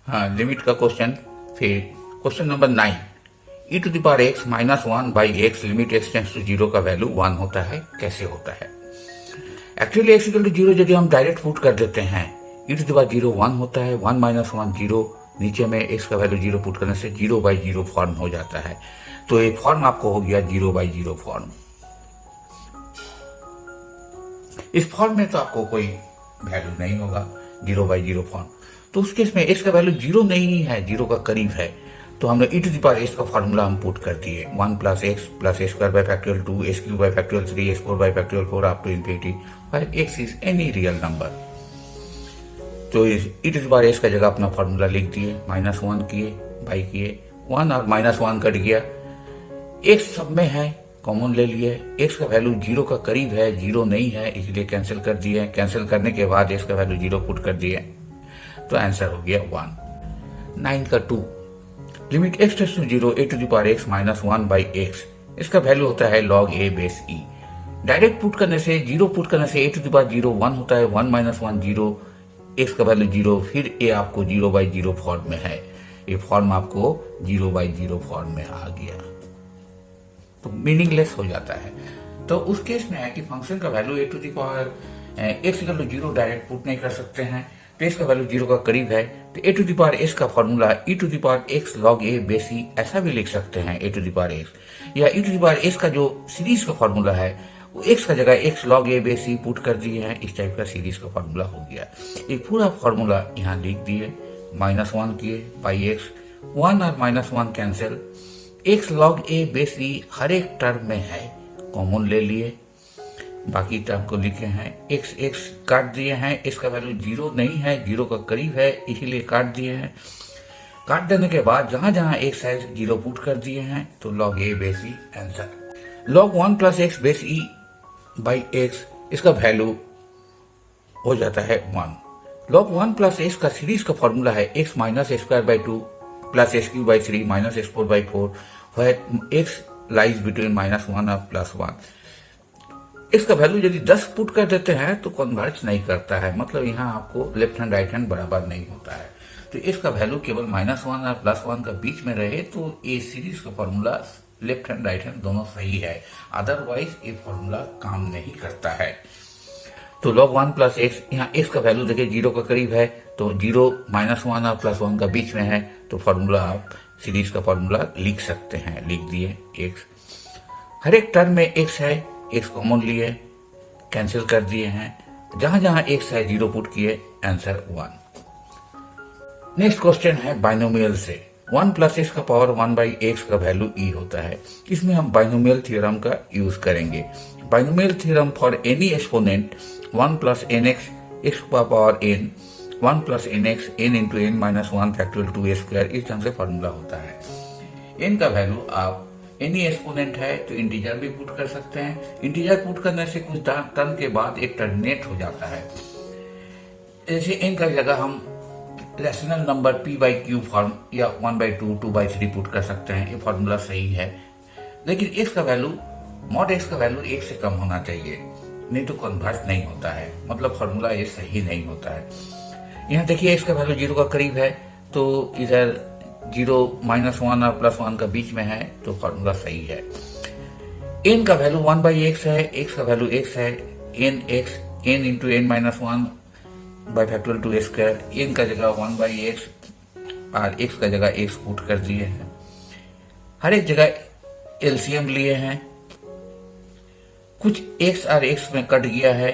हाँ, लिमिट का क्वेश्चन। फिर question number 9, e to the power x minus 1 by x limit x tends to 0 का वैल्यू 1 होता है, कैसे होता है? एक्चुअली x इक्वल टू 0 यदि हम डायरेक्ट पुट कर देते हैं, e टू द पावर 0 1 होता है, 1 माइनस 1 0, नीचे में x का वैल्यू 0 पुट करने से 0 बाई 0 फॉर्म हो जाता है। तो ये फॉर्म आपको हो गया 0 बाई 0 फॉर्म। इस फॉर्म में तो आपको कोई वैल्यू नहीं होगा, 0 बाई 0 फॉर्म। तो उस केस में x का वैल्यू 0 नहीं है, 0 का करीब है, तो हमने e to the power x का फॉर्मूला हम पुट कर दिए, 1 plus x plus a square by factorial 2, s cube by factorial 3, s 4 by factorial 4 up to infinity, where x is any real number. तो e to the power x का जगह अपना formula लिख दिए, -1 किए, बाई किए, 1 और -1 कट गया, x सब में है, कॉमन ले लिए, x का वैल्यू 0 का करीब है, 0 नहीं है, इसलिए कैंसिल कर दिए। कैंसिल करने के बाद x का वैल्यू 0 पुट कर दिए, तो आंसर हो गया 1। 9 का 2, limit x tends to 0 a to the power x minus 1 by x, इसका वैल्यू होता है log a base e। Direct put करने से, 0 पुट करने से a टू द पावर 0 1 होता है, 1 माइनस 1 0, x का वैल्यू 0, फिर a आपको 0 बाई 0 फॉर्म में है, ये फॉर्म आपको 0 बाई 0 फॉर्म में आ गया, तो मीनिंगलेस हो जाता है। तो उस केस में है कि फंक्शन का value a to the power x equal to 0 direct put नहीं कर सकते हैं, तो x का वैल्यू 0 का करीब है, तो a to the power x का formula e to the power x log a base e ऐसा भी लिख सकते हैं, a to the power x, या e to the power x का जो सीरीज का फॉर्मूला है वो x का जगह x log a base e put कर दिए हैं, इस टाइप का सीरीज का फॉर्मूला हो गया। एक पूरा फॉर्मूला यहाँ लिख दिए, -1 किए बाई एक्स, 1 और -1 cancel, x log a base e हर एक टर्म में है, कॉमन ले लिए, बाकी टर्म को लिखे हैं, x काट दिए हैं, इसका वैल्यू 0 नहीं है, 0 का करीब है, इसीलिए काट दिए हैं। काट देने के बाद जहां जहां x है 0 पुट कर दिए हैं, तो log a base e answer. log 1 plus x base e by x, इसका वैल्यू हो जाता है 1। log 1 प्लस एक्स का सीरीज का फॉर्मूला है x minus a square by 2 plus s cube by 3 minus s 4 by 4, where x lies between -1 और +1। इसका value यदि 10 पुट कर देते हैं तो कन्वर्ज नहीं करता है, मतलब यहाँ आपको लेफ्ट हैंड राइट हैंड बराबर नहीं होता है, तो इसका वैल्यू केवल -1 और +1 का बीच में रहे, तो ये सीरीज का formula left hand right hand दोनों सही है, अदरवाइज ये फॉर्मूला काम नहीं करता है। तो log 1 प्लस एक्स, यहाँ x का वैल्यू देखिए 0 का करीब है, तो 0 -1 और +1 का बीच में है, तो फॉर्मूला आप सीरीज का फॉर्मूला लिख सकते हैं, लिख दिए x। हर एक टर्म में x है, x कॉमन लिए, कैंसिल कर दिए हैं, जहां जहां x है 0 पुट किए, आंसर 1। नेक्स्ट क्वेश्चन है बाइनोमियल से, 1 प्लस एक्स का पावर 1 बाई एक्स का वैल्यू e होता है, इसमें हम बाइनोमियल थ्योरम का यूज करेंगे। Binomial theorem for any exponent 1 plus n x x का power n, 1 plus n x n into n minus 1 factorial 2 square, इस ढंग से फॉर्मूला होता है। n का वैल्यू आप एनी एक्सपोनेंट है तो इंटीजर भी पुट कर सकते हैं, इंटीजर पुट करने से कुछ टर्म के बाद एक टर्मिनेट हो जाता है, जैसे n का जगह हम rational number p by Q form या 1/2 2/3 पुट कर सकते हैं, ये फॉर्मूला सही है। लेकिन x का वैल्यू मॉड x का वैल्यू 1 से कम होना चाहिए, नहीं तो कन्वर्ट नहीं होता है, मतलब फॉर्मूला ये सही नहीं होता है। यहाँ देखिए x का वैल्यू 0 का करीब है, तो इधर 0 -1 और +1 का बीच में है, तो फॉर्मूला सही है। n का वैल्यू 1 बाई एक्स है, x का वैल्यू x है, n into n minus 1 by factorial 2 square, n का जगह 1 बाई एक्स और x का जगह x पुट कर दिए हैं, हर एक जगह एलसीएम लिए हैं, कुछ x और x में कट गया है,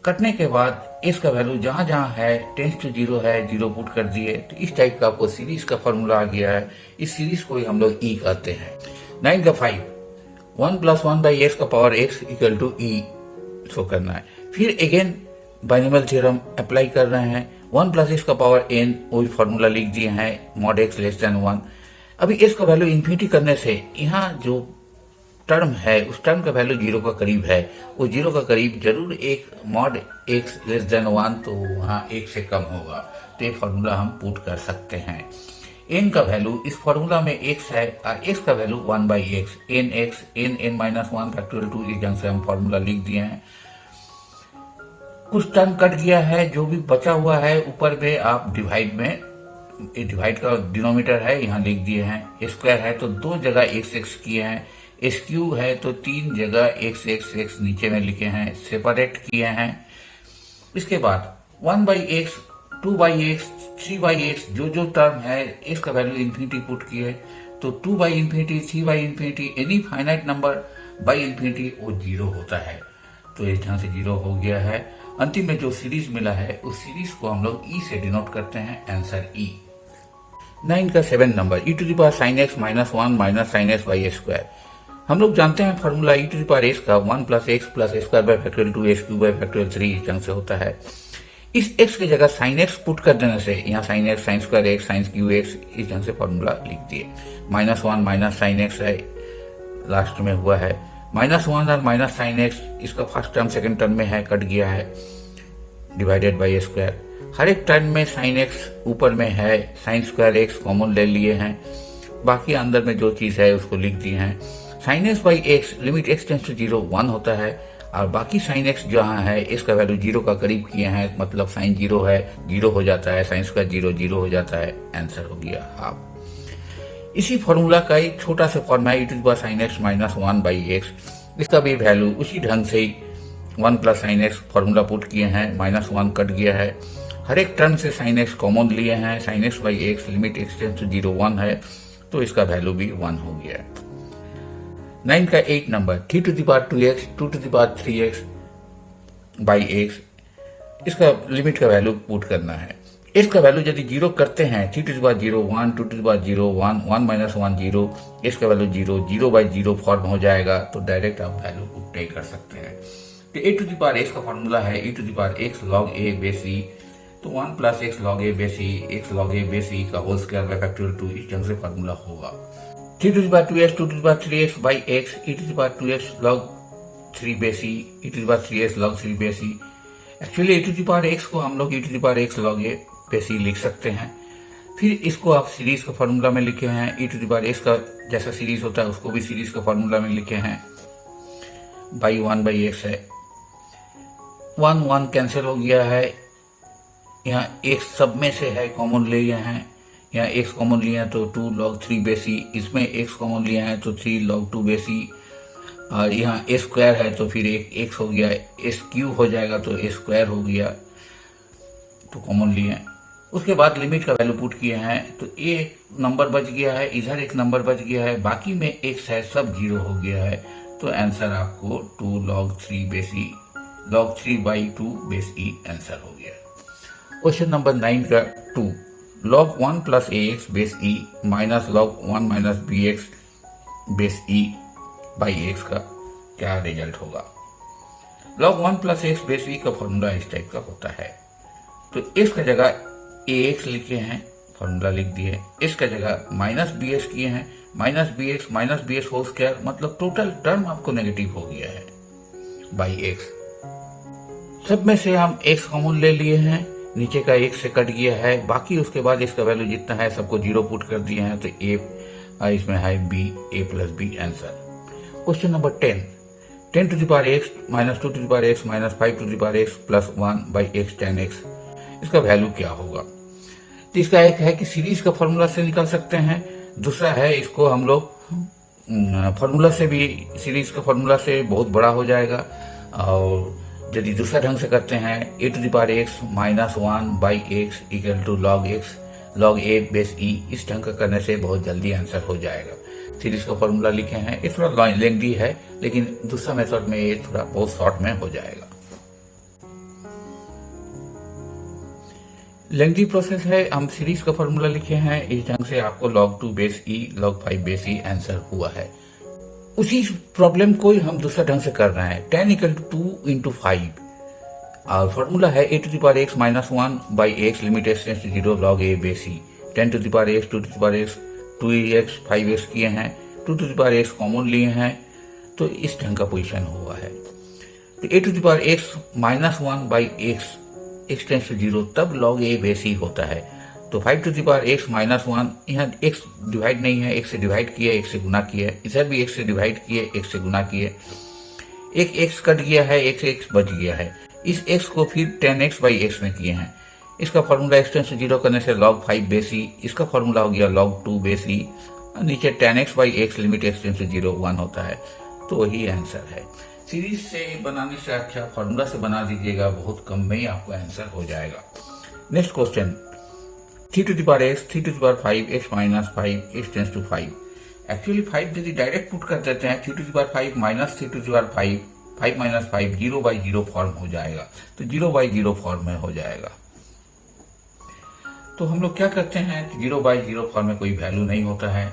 कटने के बाद x का वैल्यू जहां जहां है टेंस टू 0 है, 0 पुट कर दिए, तो इस टाइप का आपको सीरीज का फॉर्मूला आ गया है, इस सीरीज को ही हम लोग e कहते हैं। 9 का 5, 1 प्लस 1 बाई एक्स का power x equal to e show करना है। फिर अगेन बाइनोमियल थ्योरम अप्लाई कर रहे हैं, 1 प्लस एक्स का पावर n, वही फॉर्मूला लिख दिए हैं, मॉड x लेस देन 1। अभी x का वैल्यू इन्फिनिटी करने से यहाँ जो टर्म है उस टर्म का वैल्यू 0 का करीब है, वो 0 का करीब जरूर एक मॉड x लेस देन 1, तो वहाँ 1 से कम होगा, तो ये फॉर्मूला हम पुट कर सकते हैं। n का वैल्यू इस फॉर्मूला में x है और x का value 1 by x, n minus 1 factorial 2, इस ढंग से हम फॉर्मूला लिख दिए हैं। कुछ टर्म कट गया है, जो भी बचा हुआ है ऊपर में आप डिवाइड में डिवाइड का डिनोमीटर है यहाँ लिख दिए हैं, स्क्वायर है तो 2 जगह x किए हैं, एस क्यू है तो 3 जगह x नीचे में लिखे हैं, सेपरेट किए हैं। इसके बाद 1/x, 2/x, 3/x जो टर्म है इसका वैल्यू इन्फिनिटी पुट किए, तो 2/infinity, 3/infinity any finite number by infinity वो 0 होता है। तो इस ढंग से 0 हो गया है। अंतिम में जो सीरीज मिला है उस सीरीज को हम लोग ई से डिनोट करते हैं, आंसर ई। 9 का 7 number e⁻sin x - 1 - sin x by a²। हम लोग जानते हैं फॉर्मूला e⁻x का 1 + x + a² by factorial 2 x³ by factorial 3 इस ढंग से होता है। इस x की जगह sin x पुट कर देने से यहाँ sin x, sin² x, sin³ इस ढंग से फॉर्मूला लिख दिए। -1 - sin x है, लास्ट में हुआ है। -1 और -sin x इसका फर्स्ट टर्म सेकंड टर्म में है, कट गया है, डिवाइडेड बाई a²। हर एक टर्म में sin x ऊपर में है, sin² x कॉमन ले लिए हैं, बाकी अंदर में जो चीज़ है उसको लिख दिए हैं। sin x by x limit x tends to 0 1 होता है, और बाकी sin x जहाँ है इसका वैल्यू 0 का करीब किए हैं, मतलब sin 0 है 0 हो जाता है, sin² 0 0 हो जाता है, आंसर हो गया हाफ। इसी फॉर्मूला का एक छोटा सा फॉर्म है e⁻sin x - 1/x। इसका भी वैल्यू उसी ढंग से ही 1 + sin x फॉर्मूला पुट किए हैं, -1 कट गया है, हर एक टर्म से sin x कॉमन लिए हैं, sin x by x limit x tends to 0 1 है, तो इसका वैल्यू भी 1 हो गया। 9 का 8 number 3⁻2x 2⁻3x by x, इसका लिमिट का वैल्यू पुट करना है। इसका वैल्यू यदि 0 करते हैं 3⁻0 1 2⁻0 1 1 - 1 0, इसका वैल्यू 0 0/0 फॉर्म हो जाएगा, तो डायरेक्ट आप वैल्यू पुट नहीं कर सकते हैं। तो e⁻x का फॉर्मूला है e⁻x log a base e, तो 1 + x log a base e, x log a base e का होल स्क्वायर बाय फैक्टोरियल 2 इस ढंग से फॉर्मूला होगा। 3⁻2x 2⁻3x by x e⁻2x log 3 base e, e⁻3x log 3 base e। Actually e⁻x को हम लोग e⁻x log a base e लिख सकते हैं। फिर इसको आप सीरीज का फॉर्मूला में लिखे हैं, e⁻x का जैसा सीरीज होता है उसको भी सीरीज का फॉर्मूला में लिखे हैं, बाई 1/x है, 1 1 कैंसिल हो गया है, यहाँ x सब में से है कॉमन ले लिए हैं, यहाँ x कॉमन लिए हैं तो 2 log 3 base e, इसमें x कॉमन लिए हैं तो 3 log 2 base e, और यहाँ a² है तो फिर एक x हो गया, s³ हो जाएगा तो a² हो गया, तो कॉमन लिए हैं। उसके बाद लिमिट का वैल्यू पुट किए हैं, तो एक नंबर बच गया है, इधर एक नंबर बच गया है, बाकी में x है सब 0 हो गया है, तो आंसर आपको 2 log 3 base e log 3/2 base e answer हो गया। क्वेश्चन नंबर 9 का 2 log 1 + ax base e - log 1 - bx base e by x का क्या रिजल्ट होगा। log 1 + x base e का फॉर्मूला इस टाइप का होता है, तो इसका जगह ax लिखे हैं, फॉर्मूला लिख दिए, इसका जगह -bx किए हैं, -bx होल स्क्वायर, मतलब टोटल टर्म आपको नेगेटिव हो गया है बाई x। सब में से हम x कॉमन ले लिए हैं, नीचे का x से कट गया है, बाकी उसके बाद इसका वैल्यू जितना है सबको 0 पुट कर दिए हैं, तो a इसमें है b, a + b answer. Question number 10 10⁻x - 2⁻x - 5⁻x + 1/x tan x, इसका वैल्यू क्या होगा। तो इसका एक है कि सीरीज का फॉर्मूला से निकाल सकते हैं, दूसरा है इसको हम लोग फॉर्मूला से भी, सीरीज का फॉर्मूला से बहुत बड़ा हो जाएगा, और यदि दूसरा ढंग से करते हैं e⁻x - 1/x = log x log a base e, इस ढंग का करने से बहुत जल्दी आंसर हो जाएगा। सीरीज का फॉर्मूला लिखे हैं, ये थोड़ा लेंथी है, लेकिन दूसरा मेथड में ये थोड़ा बहुत शॉर्ट में हो जाएगा। लेंथी प्रोसेस है, हम सीरीज का फॉर्मूला लिखे हैं, इस ढंग से आपको log 2 base e log 5 base e answer हुआ है। उसी प्रॉब्लम को हम दूसरा ढंग से कर रहे हैं, 10 = 2 × 5, और फॉर्मूला है e⁻x - 1/x limit x tends to 0 log a base e। 10⁻x 2⁻x 2x 5x किए हैं, 2⁻x कॉमन लिए हैं, तो इस ढंग का पोजीशन हुआ है। तो e⁻x - 1/x x tends to 0 तब log a base e होता है, तो 5⁻x - 1, यहाँ x डिवाइड नहीं है, x से डिवाइड किए, x से गुना किए, इधर भी x से डिवाइड किए, x से गुना किए, एक x कट गया है, एक x बच गया है, इस x को फिर 10x/x में किए हैं, इसका फॉर्मूला x टेंस टू 0 करने से log 5 बेस ई, इसका फॉर्मूला हो गया log 2 बेस ई, नीचे tan x by x limit x tends to 0 1 होता है, तो वही आंसर है। सीरीज से बनाने से अच्छा फॉर्मूला से बना दीजिएगा, बहुत कम में ही आपको आंसर हो जाएगा। Next question, 3 to the power x, 3 to the power 5, x minus 5, x tends to 5। Actually 5 यदि डायरेक्ट पुट कर देते हैं 3 to the power 5 minus 3 to the power 5, 5 minus 5 0/0 form हो जाएगा, तो 0/0 फॉर्म में हो जाएगा। तो हम लोग क्या करते हैं, 0/0 फॉर्म में कोई वैल्यू नहीं होता है,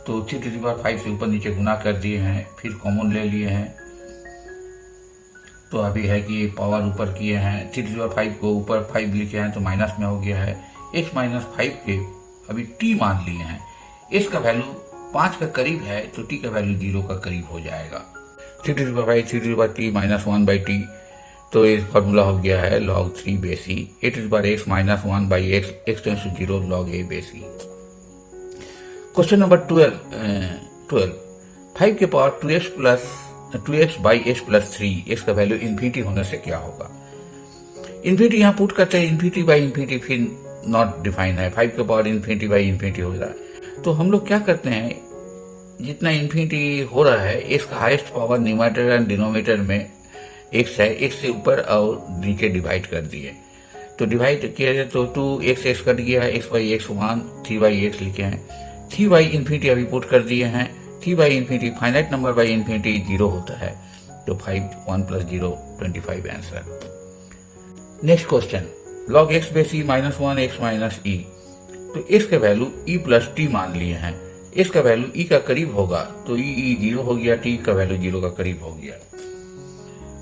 तो 3 to the power 5 से ऊपर नीचे गुना कर दिए हैं, फिर कॉमन ले लिए हैं, तो अभी है कि पावर ऊपर किए हैं, 3 to the power 5 को ऊपर 5 लिखे हैं तो माइनस में हो गया है, x माइनस 5 के अभी t मान लिए हैं, x का वैल्यू 5 का करीब है तो t का वैल्यू 0 का करीब हो जाएगा। 3 to the power 5, 3 to the power t minus 1/t, तो ये फॉर्मूला हो गया है log 3 base e, a to the power x minus 1/x, x tends to 0 log a base e. Question number 12, 5 के power 2x by x plus 3, x का value infinity होने से क्या होगा। इन्फिनिटी यहाँ पुट करते हैं, इन्फिनिटी बाई इन्फिनिटी फिर नॉट डिफाइन है, 5 के पावर इन्फिनिटी बाई इन्फिनिटी हो रहा है, तो हम लोग क्या करते हैं, जितना इन्फिनिटी हो रहा है इसका highest power numerator and denominator में एक्स है, एक्स से ऊपर और नीचे डिवाइड कर दिए, तो डिवाइड किया जाए तो 2x एक्स कट गया है, x by x 1, 3 by x लिखे हैं, 3 बाई इन्फिनिटी अभी पुट कर दिए हैं, 3 by infinity finite number by infinity 0 होता है, तो 5 1 plus 0 25 answer. Next question, log x base e minus 1 x minus e, तो x का वैल्यू e प्लस टी मान लिए हैं, x का वैल्यू e का करीब होगा तो e 0 हो गया, t का वैल्यू 0 का करीब हो गया,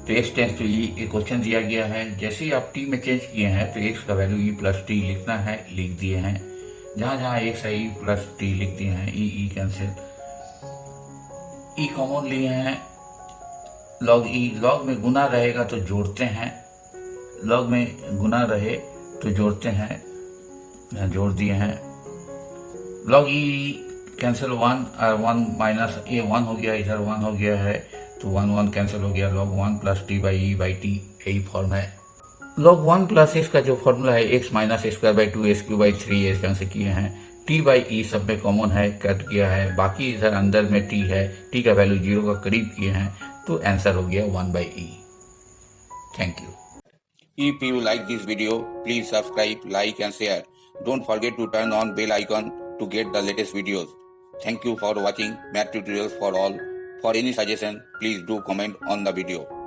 तो x टेंस टू e एक क्वेश्चन दिया गया है, जैसे ही आप t में चेंज किए हैं तो x का वैल्यू e प्लस टी लिखना है, लिख दिए हैं, जहां जहां x है e प्लस टी लिख दिए हैं, e कैंसिल, e कॉमन लिए हैं, log e, log में गुना रहेगा तो जोड़ते हैं, log में गुना रहे तो जोड़ते हैं, यहाँ जोड़ दिए हैं, log e कैंसिल 1 और 1 माइनस ए 1 हो गया, इधर 1 हो गया है तो 1 कैंसिल हो गया, log 1 plus T by E by T, यही फॉर्म है। log 1 प्लस एक्स का जो फॉर्मूला है x minus square by 2 s Q by 3 S cancel किए हैं, t बाई ई सब में कॉमन है, कट किया है, बाकी इधर अंदर में t है, t का वैल्यू 0 का करीब किए हैं, तो आंसर हो गया 1/e। Thank you. If you like this video, please subscribe, like and share. Don't forget to turn on bell icon to get the latest videos. Thank you for watching Math Tutorials for All. For any suggestion, please do comment on the video.